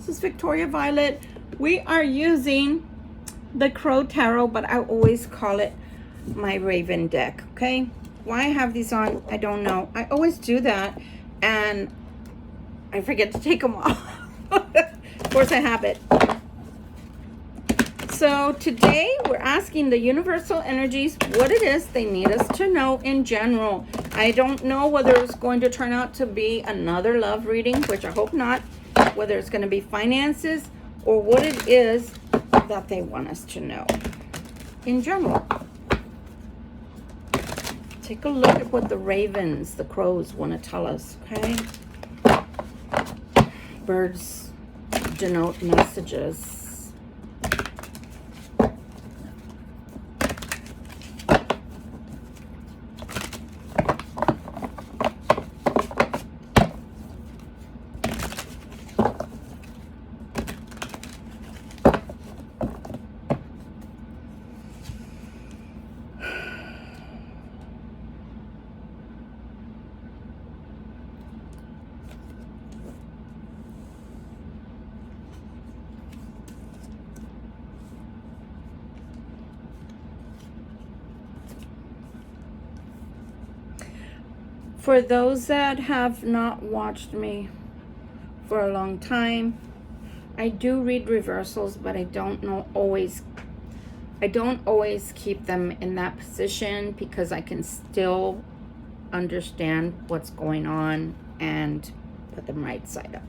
This is Victoria Violet. We are using the Crow Tarot, but I always call it my Raven deck, okay? Why I have these on, I don't know. I always do that, and I forget to take them off. Of course I have it. So today we're asking the universal energies what it is they need us to know in general. I don't know whether it's going to turn out to be another love reading, which I hope not, whether it's going to be finances or what it is that they want us to know in general. Take a look at what the ravens, the crows, want to tell us, okay? Birds denote messages. For those that have not watched me for a long time, I do read reversals, but I don't always keep them in that position because I can still understand what's going on and put them right side up.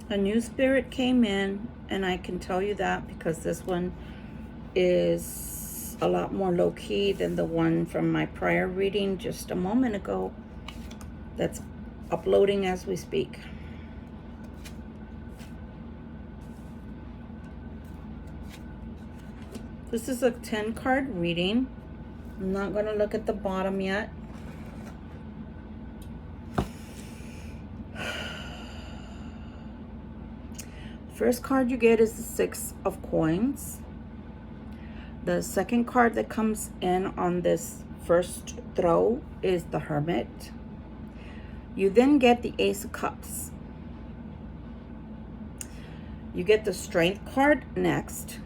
A new spirit came in, and I can tell you that because this one is a lot more low-key than the one from my prior reading just a moment ago that's uploading as we speak. This is a 10-card reading. I'm not going to look at the bottom yet. First card you get is the 6 of coins. The second card that comes in on this first throw is the Hermit. You then get the Ace of Cups. You get the Strength card next,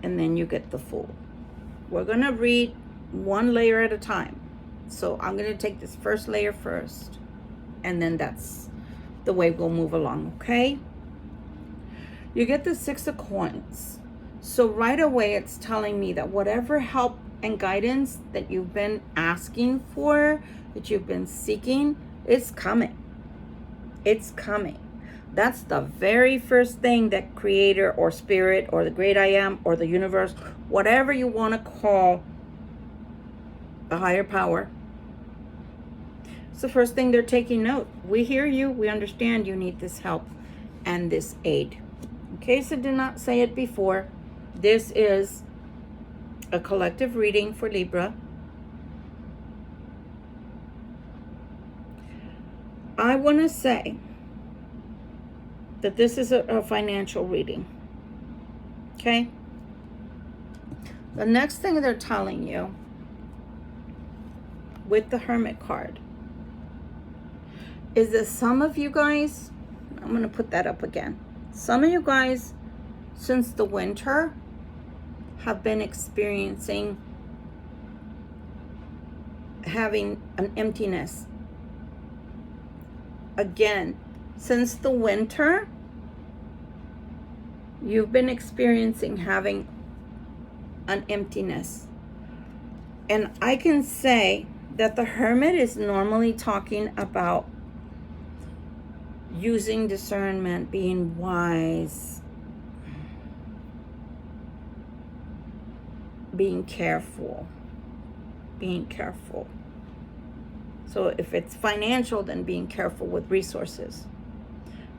and then you get the Fool. We're going to read one layer at a time. So I'm going to take this first layer first, and then that's the way we'll move along, okay? You get the 6 of coins. So right away, it's telling me that whatever help and guidance that you've been asking for, that you've been seeking, is coming. It's coming. That's the very first thing that Creator or Spirit or the Great I Am or the universe, whatever you want to call a higher power, it's the first thing they're taking note. We hear you. We understand you need this help and this aid. In case I did not say it before, this is a collective reading for Libra. I want to say that this is a financial reading. Okay? The next thing they're telling you with the Hermit card is that some of you guys, I'm going to put that up again. Some of you guys, since the winter, have been experiencing having an emptiness. Again, since the winter, you've been experiencing having an emptiness. And I can say that the Hermit is normally talking about using discernment, being wise, being careful. So if it's financial, then being careful with resources.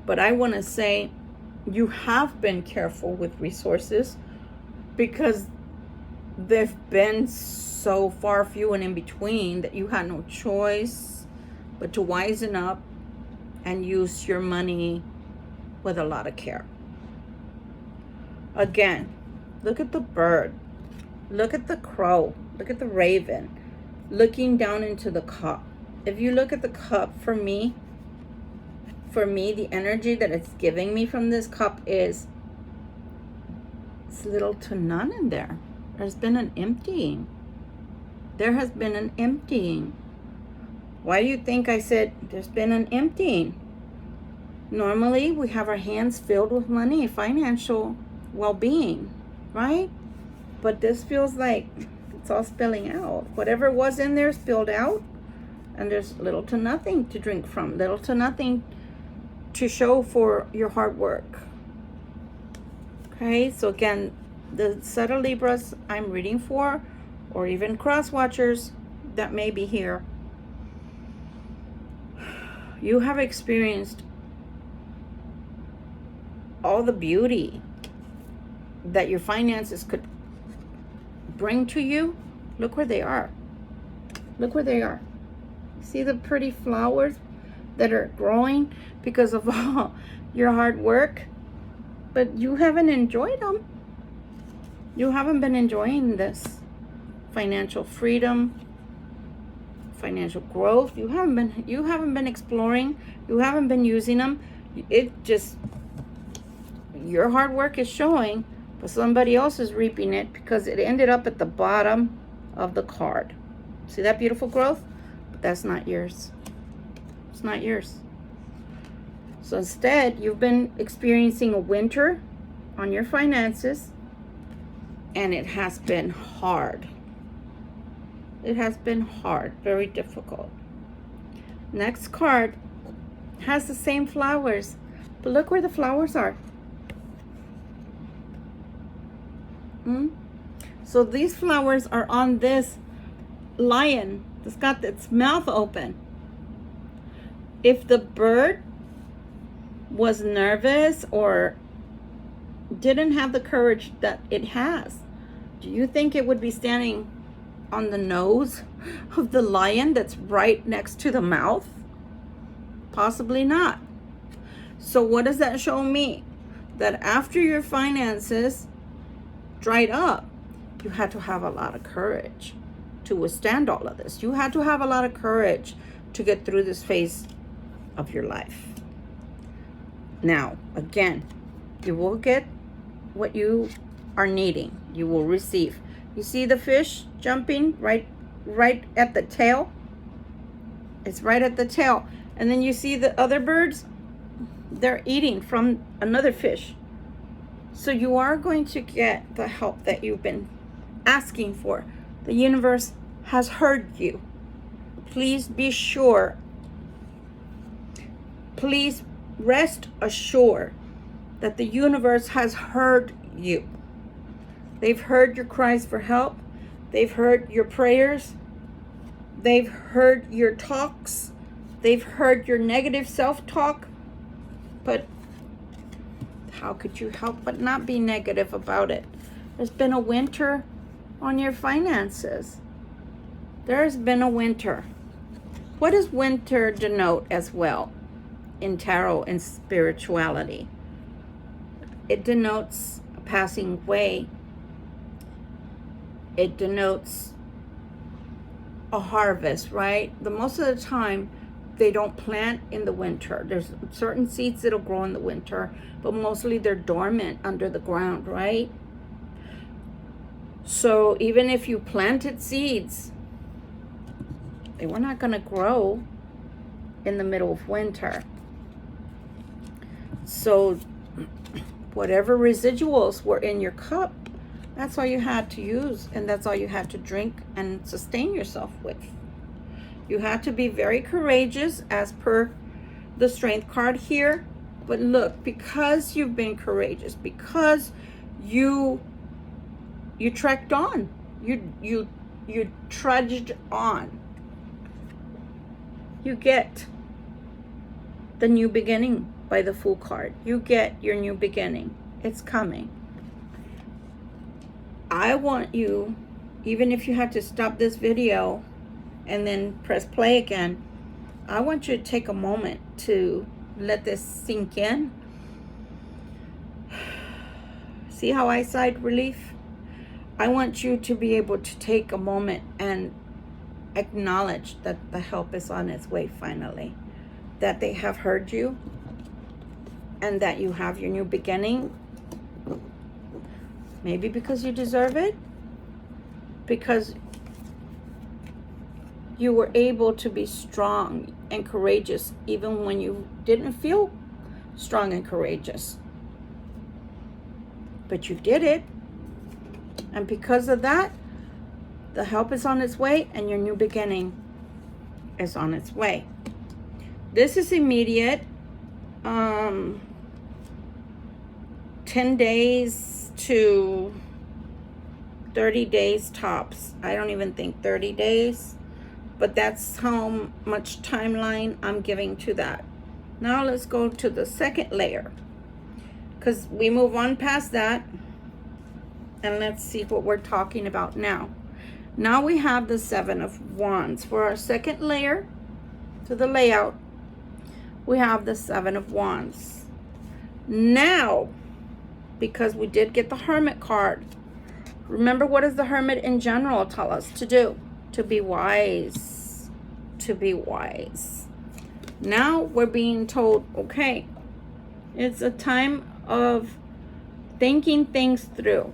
But I want to say you have been careful with resources because they've been so far few and in between that you had no choice but to wisen up and use your money with a lot of care. Again, look at the bird. Look at the crow. Look at the raven. Looking down into the cup. If you look at the cup, for me, the energy that it's giving me from this cup is it's little to none in there. There's been an emptying. There has been an emptying. Why do you think I said there's been an emptying? Normally, we have our hands filled with money, financial well-being, right? But this feels like it's all spilling out. Whatever was in there spilled out, and there's little to nothing to drink from, little to nothing to show for your hard work. Okay, so again, the set of Libras I'm reading for, or even cross watchers that may be here, you have experienced all the beauty that your finances could bring to you. Look where they are. Look where they are. See the pretty flowers that are growing because of all your hard work, but you haven't enjoyed them. You haven't been enjoying this financial freedom, financial growth. You haven't been exploring. You haven't been using them. It just, your hard work is showing, but somebody else is reaping it because it ended up at the bottom of the card. See that beautiful growth? But that's not yours. It's not yours. So instead, you've been experiencing a winter on your finances, and it has been hard. It has been hard, very difficult. Next card has the same flowers, but look where the flowers are. So these flowers are on this lion that's got its mouth open. If the bird was nervous or didn't have the courage that it has, do you think it would be standing on the nose of the lion that's right next to the mouth? Possibly not. So what does that show me? That after your finances dried up, you had to have a lot of courage to withstand all of this. You had to have a lot of courage to get through this phase of your life. Now, again, you will get what you are needing. You will receive. You see the fish jumping right at the tail? It's right at the tail. And then you see the other birds, they're eating from another fish. So you are going to get the help that you've been asking for. The universe has heard you. Please be sure. Please rest assured that the universe has heard you. They've heard your cries for help. They've heard your prayers. They've heard your talks. They've heard your negative self-talk. But how could you help but not be negative about it? There's been a winter on your finances. There's been a winter. What does winter denote as well in tarot and spirituality? It denotes a passing away. It denotes a harvest, right? Most of the time, they don't plant in the winter. There's certain seeds that'll grow in the winter, but mostly they're dormant under the ground, right? So even if you planted seeds, they were not going to grow in the middle of winter. So whatever residuals were in your cup, that's all you had to use, and that's all you had to drink and sustain yourself with. You had to be very courageous as per the strength card here. But look, because you've been courageous, because you trekked on, you trudged on, you get the new beginning by the Fool card. You get your new beginning. It's coming. I want you, even if you have to stop this video and then press play again, I want you to take a moment to let this sink in. See how I sighed relief? I want you to be able to take a moment and acknowledge that the help is on its way finally. That they have heard you and that you have your new beginning. Maybe because you deserve it. Because you were able to be strong and courageous even when you didn't feel strong and courageous. But you did it. And because of that, the help is on its way and your new beginning is on its way. This is immediate. 10 days to 30 days tops. I don't even think 30 days. But that's how much timeline I'm giving to that. Now let's go to the second layer. Because we move on past that. And let's see what we're talking about now. Now we have the 7 of Wands. For our second layer to the layout, we have the 7 of Wands. Now, because we did get the Hermit card, remember, what does the Hermit in general tell us to do? To be wise. To be wise. Now we're being told, okay, it's a time of thinking things through.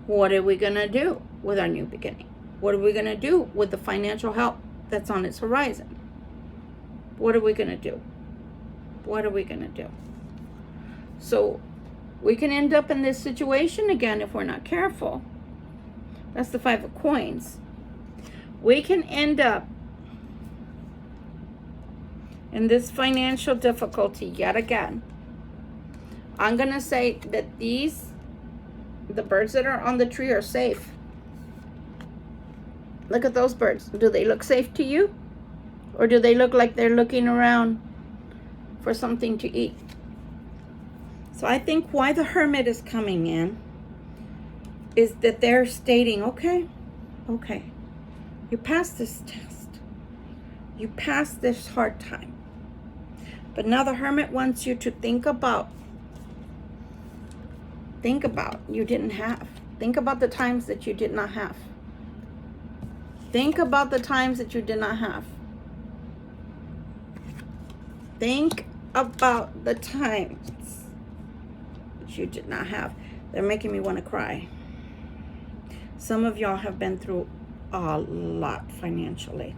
What are we going to do with our new beginning? What are we going to do with the financial help that's on its horizon? What are we going to do? What are we going to do? So we can end up in this situation again if we're not careful. That's the 5 of Coins. We can end up in this financial difficulty yet again. I'm going to say that the birds that are on the tree are safe. Look at those birds. Do they look safe to you? Or do they look like they're looking around for something to eat? So I think why the Hermit is coming in is that they're stating, okay, you passed this test. You passed this hard time. But now the Hermit wants you to think about you didn't have. Think about the times that you did not have. Think about the times that you did not have. Think about the times that you did not have. They're making me want to cry. Some of y'all have been through a lot financially.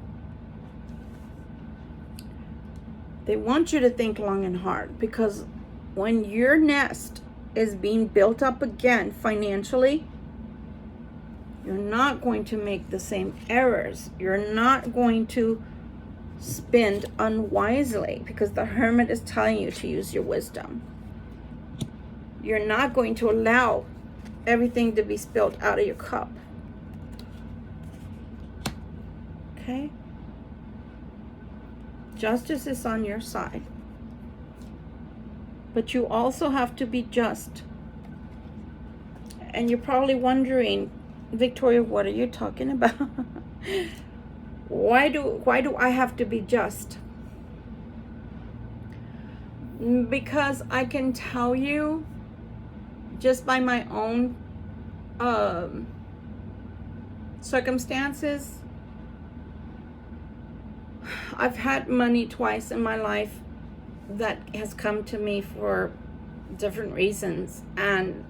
They want you to think long and hard, because when your nest is being built up again financially, you're not going to make the same errors. You're not going to spend unwisely, because the Hermit is telling you to use your wisdom. You're not going to allow everything to be spilled out of your cup. Okay? Justice is on your side. But you also have to be just. And you're probably wondering, Victoria, what are you talking about? Why do I have to be just? Because I can tell you, just by my own circumstances, I've had money twice in my life that has come to me for different reasons, and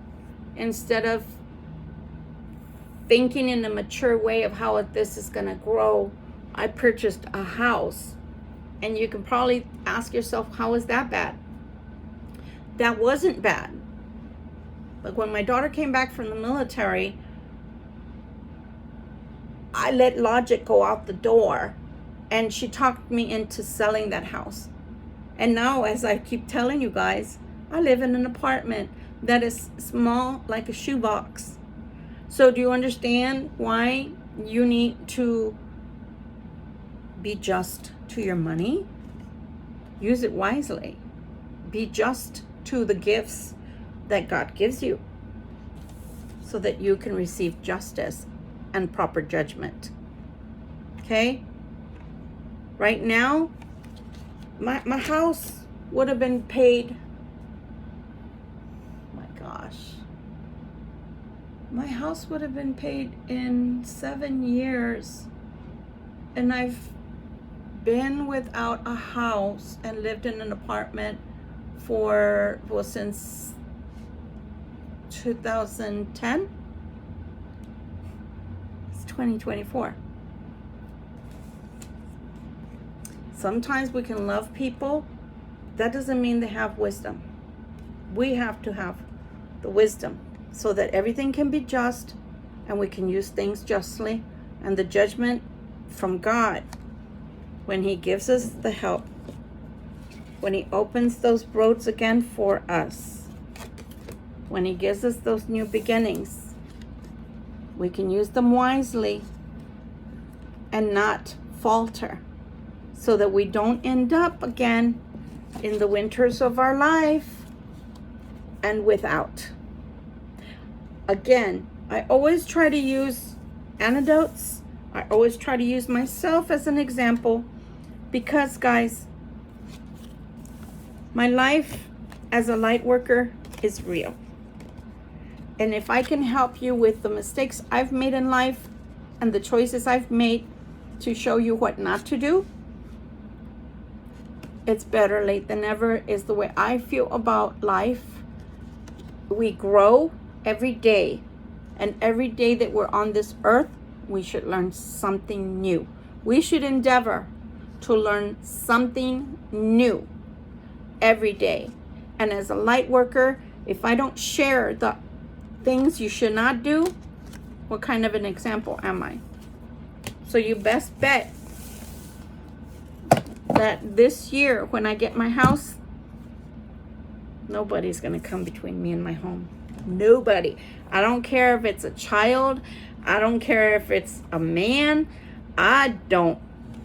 instead of thinking in a mature way of how this is going to grow, I purchased a house. And you can probably ask yourself, how is that bad? That wasn't bad. But when my daughter came back from the military, I let logic go out the door, and she talked me into selling that house. And now, as I keep telling you guys, I live in an apartment that is small, like a shoebox. So do you understand why you need to be just to your money? Use it wisely. Be just to the gifts that God gives you, so that you can receive justice and proper judgment. Okay? Right now, my house would have been paid. My gosh. My house would have been paid in 7 years. And I've been without a house and lived in an apartment since 2010. It's 2024. Sometimes we can love people. That doesn't mean they have wisdom. We have to have the wisdom so that everything can be just and we can use things justly, and the judgment from God when he gives us the help, when he opens those roads again for us, when he gives us those new beginnings, we can use them wisely and not falter, so that we don't end up again in the winters of our life and without. Again, I always try to use anecdotes. I always try to use myself as an example, because guys, my life as a light worker is real. And if I can help you with the mistakes I've made in life and the choices I've made to show you what not to do, it's better late than never, is the way I feel about life. We grow every day, and every day that we're on this earth, we should learn something new. We should endeavor to learn something new every day. And as a light worker, if I don't share the things you should not do, what kind of an example am I? So you best bet that this year, when I get my house, nobody's gonna come between me and my home. Nobody. I don't care if it's a child. I don't care if it's a man. I don't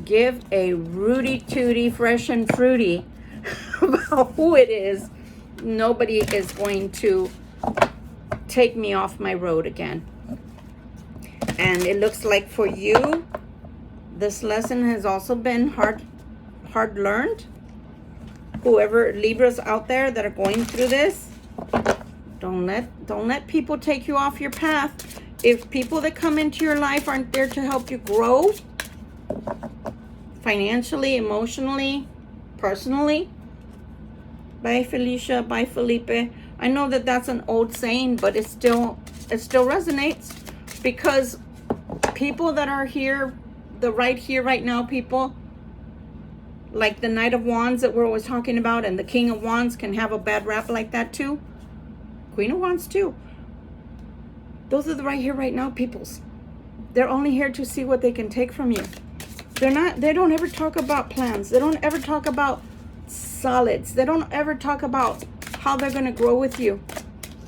give a rooty tooty, fresh and fruity about who it is. Nobody is going to take me off my road again. And it looks like for you, this lesson has also been hard learned. Whoever Libras out there that are going through this, don't let people take you off your path. If people that come into your life aren't there to help you grow financially, emotionally, personally, bye Felicia, bye Felipe. I know that that's an old saying, but it still resonates, because people that are here, the right here, right now people, like the Knight of Wands that we're always talking about, and the King of Wands can have a bad rap like that too. Queen of Wands too. Those are the right here, right now peoples. They're only here to see what they can take from you. They don't ever talk about plans. They don't ever talk about solids. They don't ever talk about how they're going to grow with you.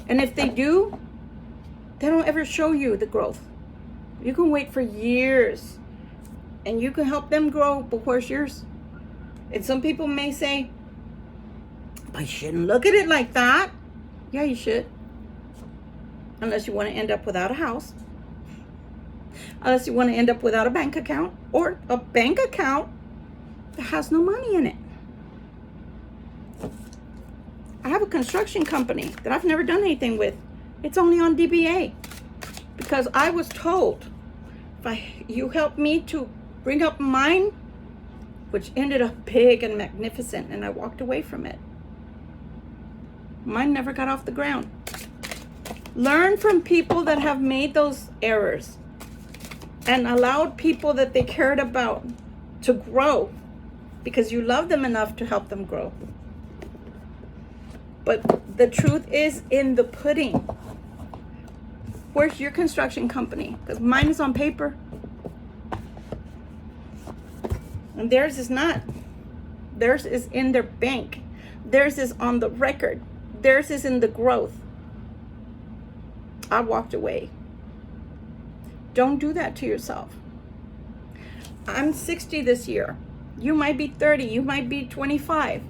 And if they do, they don't ever show you the growth. You can wait for years and you can help them grow, but where's yours? And some people may say, I shouldn't look at it like that. Yeah, you should. Unless you want to end up without a house. Unless you want to end up without a bank account, or a bank account that has no money in it. I have a construction company that I've never done anything with. It's only on DBA. Because I was told, you help me to bring up mine, which ended up big and magnificent, and I walked away from it. Mine never got off the ground. Learn from people that have made those errors and allowed people that they cared about to grow, because you love them enough to help them grow. But the truth is in the pudding. Where's your construction company? Because mine is on paper. And theirs is not. Theirs is in their bank. Theirs is on the record. Theirs is in the growth. I walked away. Don't do that to yourself. I'm 60 this year. You might be 30. You might be 25.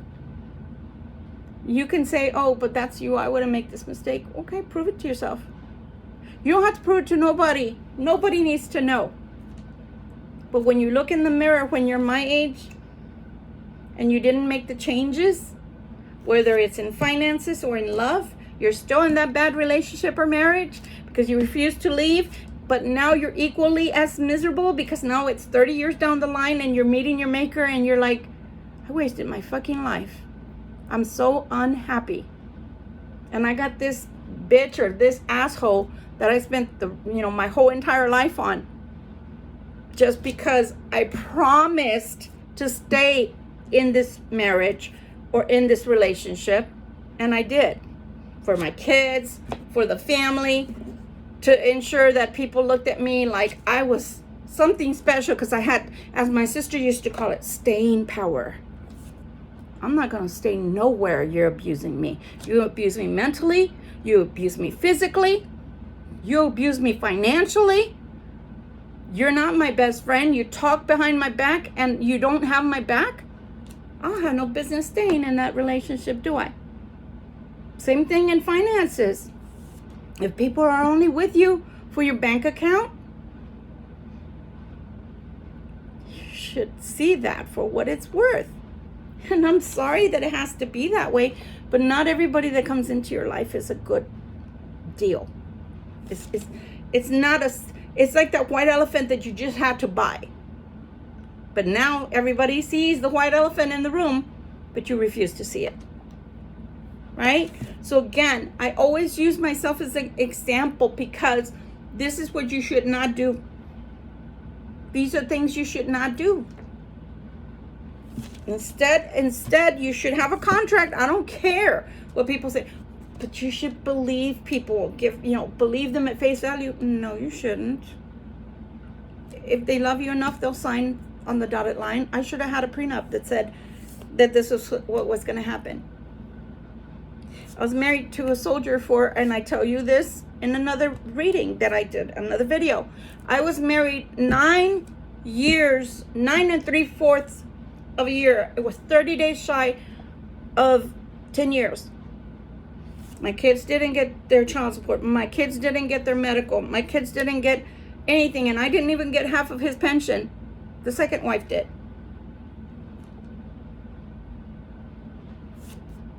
You can say, oh, but that's you. I wouldn't make this mistake. Okay, prove it to yourself. You don't have to prove it to nobody. Nobody needs to know. But when you look in the mirror when you're my age and you didn't make the changes, whether it's in finances or in love, You're still in that bad relationship or marriage because you refuse to leave, but now you're equally as miserable because now it's 30 years down the line and you're meeting your maker and you're like, I wasted my fucking life. I'm so unhappy. And I got this bitch or this asshole that I spent my whole entire life on just because I promised to stay in this marriage or in this relationship, and I did, for my kids, for the family, to ensure that people looked at me like I was something special because I had, as my sister used to call it, staying power. I'm not going to stay nowhere. You're abusing me. You abuse me mentally. You abuse me physically. You abuse me financially. You're not my best friend. You talk behind my back and you don't have my back. I'll have no business staying in that relationship, do I? Same thing in finances. If people are only with you for your bank account, you should see that for what it's worth. And I'm sorry that it has to be that way, but not everybody that comes into your life is a good deal. It's not it's like that white elephant that you just had to buy. But now everybody sees the white elephant in the room, but you refuse to see it. Right? So again, I always use myself as an example because this is what you should not do. These are things you should not do. Instead, you should have a contract. I don't care what people say, but you should believe people. Believe them at face value. No, you shouldn't. If they love you enough, they'll sign on the dotted line. I should have had a prenup that said that this was what was going to happen. I was married to a soldier and I tell you this in another reading that I did, another video. I was married 9 years, 9 3/4 of a year. It was 30 days shy of 10 years. My kids didn't get their child support. My kids didn't get their medical. My kids didn't get anything. And I didn't even get half of his pension. The second wife did.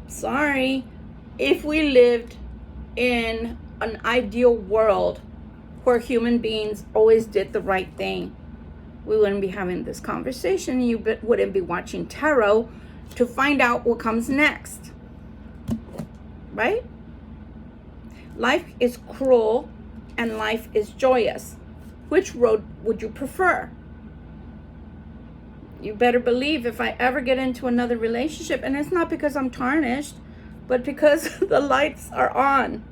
Sorry. If we lived in an ideal world where human beings always did the right thing, we wouldn't be having this conversation. You wouldn't be watching tarot to find out what comes next. Right? Life is cruel and life is joyous. Which road would you prefer? You better believe if I ever get into another relationship, and it's not because I'm tarnished, but because the lights are on.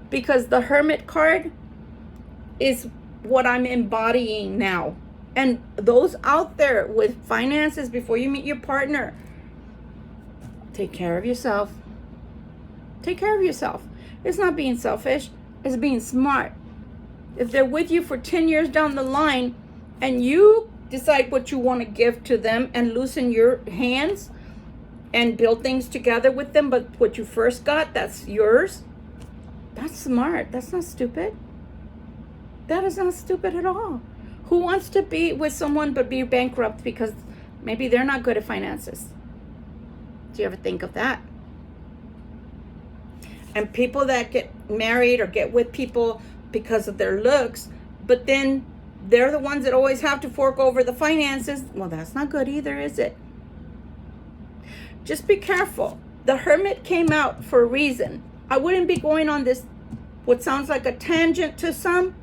Because the Hermit card is what I'm embodying now. And those out there with finances, before you meet your partner, take care of yourself. Take care of yourself. It's not being selfish. It's being smart. If they're with you for 10 years down the line and you decide what you want to give to them and loosen your hands and build things together with them, but what you first got, that's yours, that's smart. That's not stupid. That is not stupid at all. Who wants to be with someone but be bankrupt because maybe they're not good at finances? Do you ever think of that? And people that get married or get with people because of their looks, but then they're the ones that always have to fork over the finances. Well, that's not good either, is it? Just be careful. The Hermit came out for a reason. I wouldn't be going on this, what sounds like a tangent to some,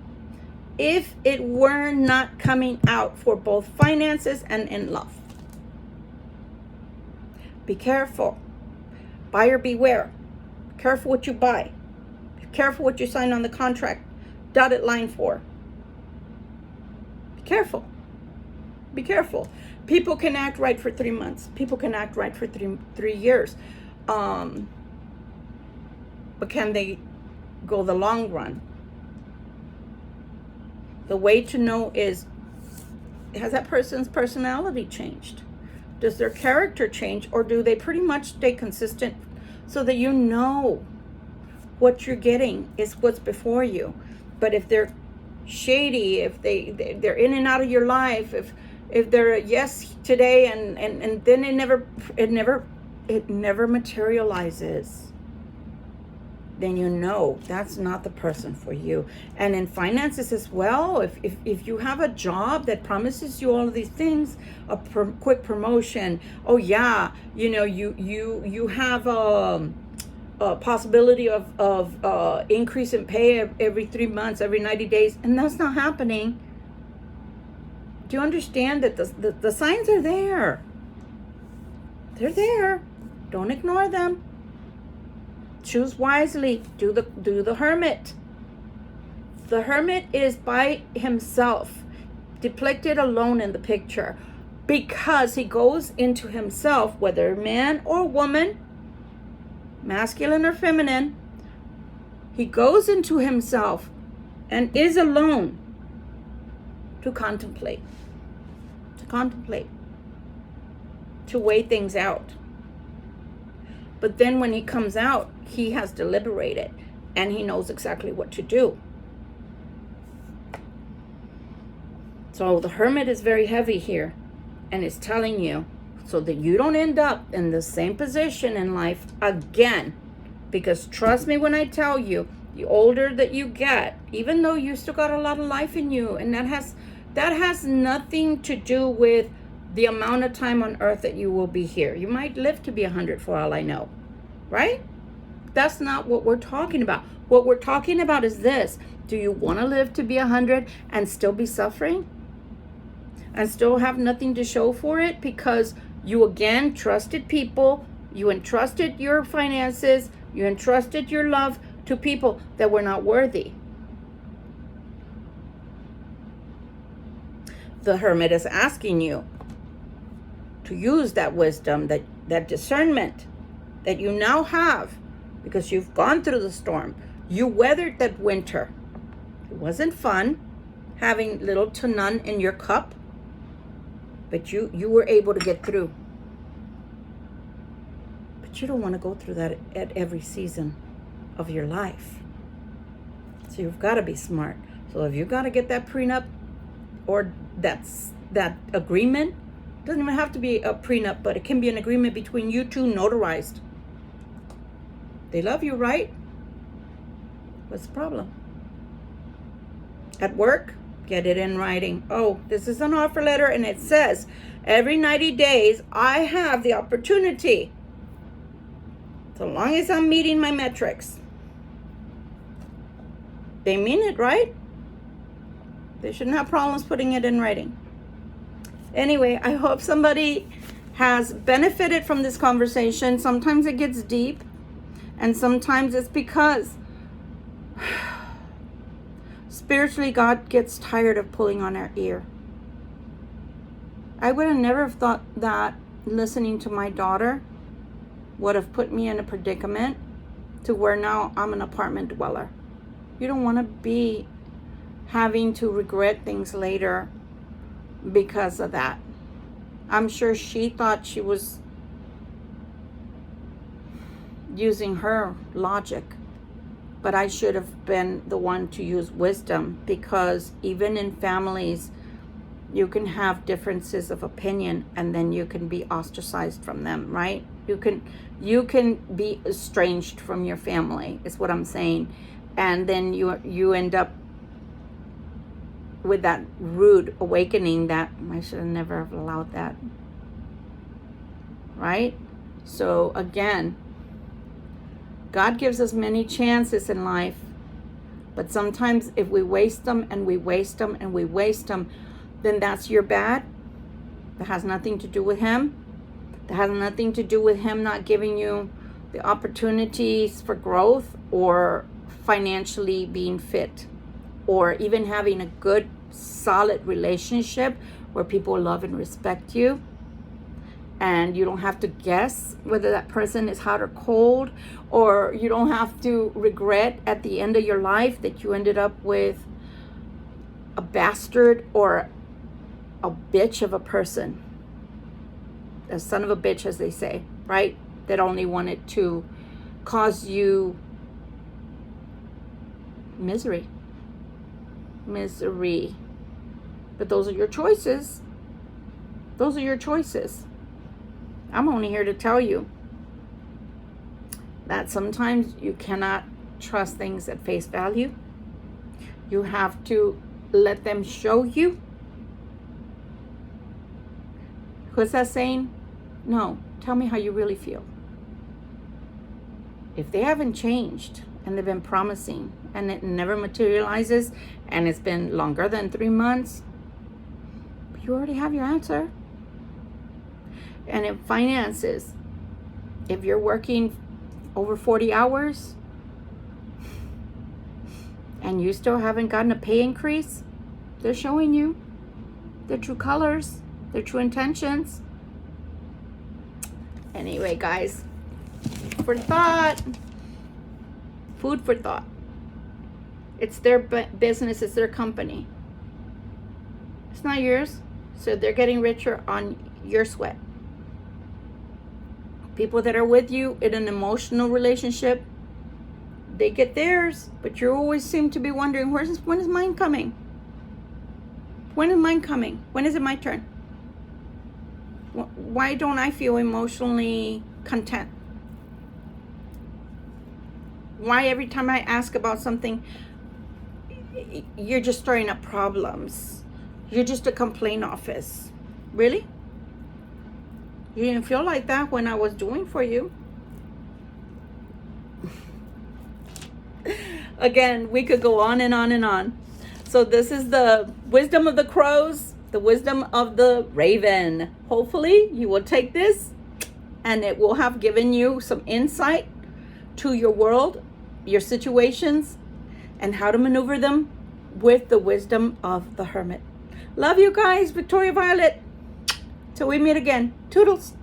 if it were not coming out for both finances and in love. Be careful. Buyer beware. Careful what you buy. Be careful what you sign on the contract. Dotted line for. Be careful. Be careful. People can act right for 3 months. People can act right for three years. But can they go the long run? The way to know is, has that person's personality changed? Does their character change? Or do they pretty much stay consistent so that you know what you're getting is what's before you? But if they're shady, if they're in and out of your life, if they're a yes today and then it never materializes. then you know that's not the person for you. And in finances as well, if you have a job that promises you all of these things, quick promotion, oh yeah, you know, you have a possibility of increase in pay every 3 months, every 90 days, and that's not happening. Do you understand that the signs are there? They're there. Don't ignore them. Choose wisely. Do the hermit. The hermit is by himself, depicted alone in the picture, because he goes into himself, whether man or woman, masculine or feminine. He goes into himself and is alone to contemplate, to weigh things out. But then when he comes out, he has deliberated and he knows exactly what to do. So the hermit is very heavy here, and it's telling you so that you don't end up in the same position in life again. Because trust me when I tell you, the older that you get, even though you still got a lot of life in you, and that has nothing to do with the amount of time on earth that you will be here. You might live to be 100 for all I know, right? That's not what we're talking about. What we're talking about is this. Do you want to live to be 100 and still be suffering? And still have nothing to show for it because you again trusted people, you entrusted your finances, you entrusted your love to people that were not worthy. The hermit is asking you to use that wisdom, that discernment that you now have, because you've gone through the storm. You weathered that winter. It wasn't fun having little to none in your cup, but you were able to get through. But you don't want to go through that at every season of your life. So you've got to be smart. So if you've got to get that prenup or that agreement, doesn't even have to be a prenup, but it can be an agreement between you two, notarized. They love you, right? What's the problem? At work, get it in writing. Oh, this is an offer letter, and it says every 90 days I have the opportunity, so long as I'm meeting my metrics. They mean it, right? They shouldn't have problems putting it in writing. Anyway, I hope somebody has benefited from this conversation. Sometimes it gets deep, and sometimes it's because spiritually God gets tired of pulling on our ear. I would have never thought that listening to my daughter would have put me in a predicament to where now I'm an apartment dweller. You don't want to be having to regret things later because of that. I'm sure she thought she was using her logic, but I should have been the one to use wisdom, because even in families you can have differences of opinion and then you can be ostracized from them, right? You can be estranged from your family, is what I'm saying, and then you end up with that rude awakening that I should have never have allowed that, right? So again, God gives us many chances in life, but sometimes if we waste them and we waste them and we waste them, then that's your bad. That has nothing to do with Him. That has nothing to do with Him not giving you the opportunities for growth or financially being fit, or even having a good solid relationship where people love and respect you, and you don't have to guess whether that person is hot or cold, or you don't have to regret at the end of your life that you ended up with a bastard or a bitch of a person, a son of a bitch, as they say, right? That only wanted to cause you misery. But those are your choices. Those are your choices. I'm only here to tell you that sometimes you cannot trust things at face value. You have to let them show you. What's that saying? No, tell me how you really feel. If they haven't changed and they've been promising and it never materializes and it's been longer than 3 months, you already have your answer. And in finances, if you're working over 40 hours and you still haven't gotten a pay increase, they're showing you their true colors, their true intentions. Anyway, guys, for thought, food for thought. It's their business, it's their company. It's not yours, so they're getting richer on your sweat. People that are with you in an emotional relationship, they get theirs, but you always seem to be wondering, when is mine coming? When is mine coming? When is it my turn? Why don't I feel emotionally content? Why every time I ask about something, you're just stirring up problems? You're just a complaint office. Really? You didn't feel like that when I was doing for you. Again, we could go on and on and on. So this is the wisdom of the crows, the wisdom of the raven. Hopefully you will take this and it will have given you some insight to your world, your situations, and how to maneuver them with the wisdom of the hermit. Love you guys. Victoria Violet. Till we meet again. Toodles.